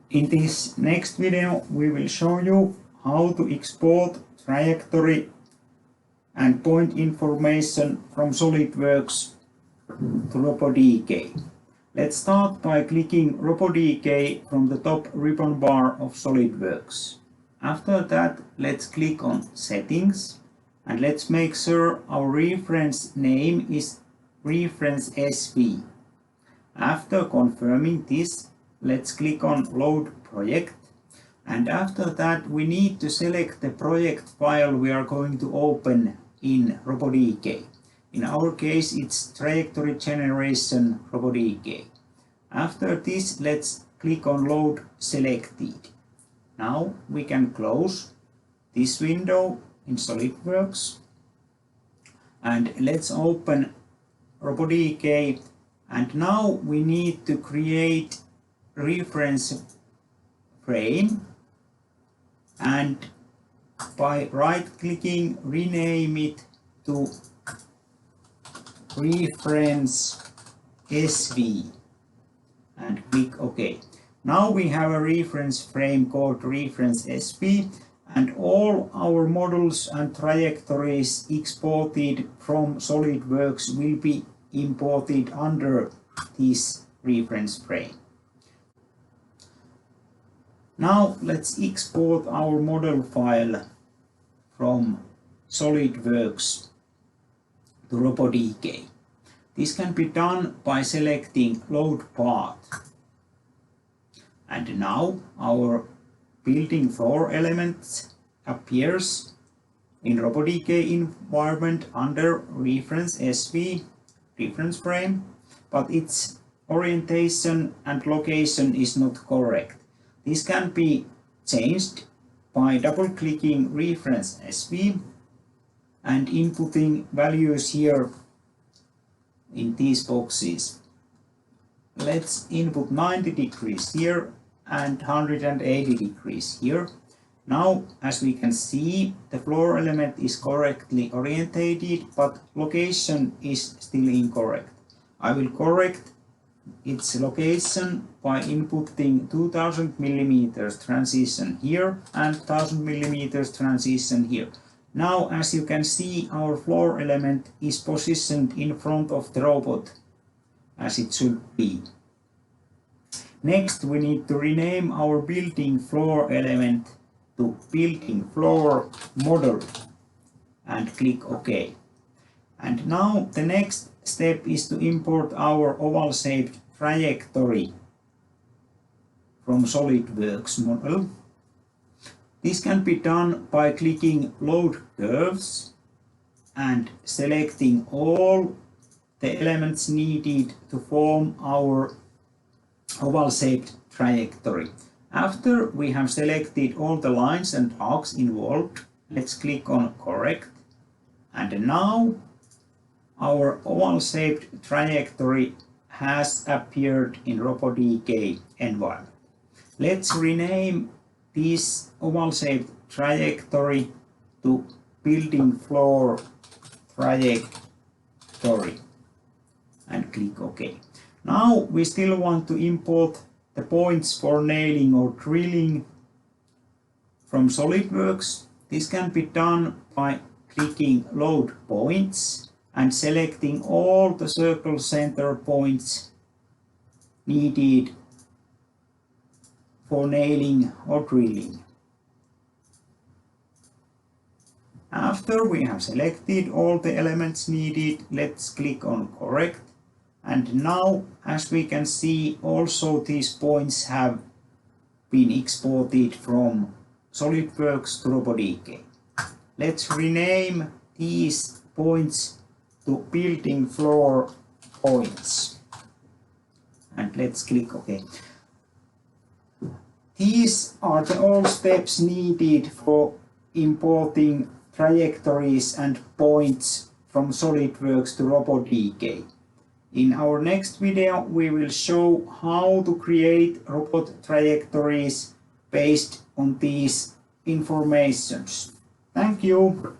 In this next video, we will show you how to export trajectory and point information from SolidWorks to Robotics. Let's start by clicking Robotics from the top ribbon bar of SolidWorks. After that, let's click on Settings and let's make sure our reference name is reference SV. After confirming this, let's click on Load Project, and after that we need to select the project file we are going to open in Robotics. In our case it's Trajectory Generation Robotics. After this, let's click on Load Selected. Now we can close this window in SolidWorks and let's open Robotics, and now we need to create reference frame, and by right clicking rename it to reference SV and click OK. Now we have a reference frame called reference SV, and all our models and trajectories exported from SolidWorks will be imported under this reference frame. Now let's export our model file from SolidWorks to Robotics. This can be done by selecting Load Path. And now our building floor elements appears in Robotics environment under reference SV reference frame, but its orientation and location is not correct. This can be changed by double-clicking reference SV and inputting values here in these boxes. Let's input 90 degrees here and 180 degrees here. Now, as we can see, the floor element is correctly orientated, but location is still incorrect. I will correct its location by inputting 2000 mm transition here and 1000 mm transition here. Now, as you can see, our floor element is positioned in front of the robot as it should be. Next, we need to rename our building floor element to building floor model and click OK. And now the next step is to import our oval-shaped trajectory from SolidWorks model. This can be done by clicking Load Curves and selecting all the elements needed to form our oval-shaped trajectory. After we have selected all the lines and arcs involved, let's click on Correct, and now our oval-shaped trajectory has appeared in Robotics environment. Let's rename this oval-shaped trajectory to building floor trajectory and click OK. Now we still want to import the points for nailing or drilling from SolidWorks. This can be done by clicking Load Points and selecting all the circle center points needed for nailing or drilling. After we have selected all the elements needed, let's click on Correct. And now, as we can see, also these points have been exported from SolidWorks to Robotics. Let's rename these points to building floor points. And let's click OK. These are all steps needed for importing trajectories and points from SolidWorks to Robotics. In our next video, we will show how to create robot trajectories based on these informations. Thank you.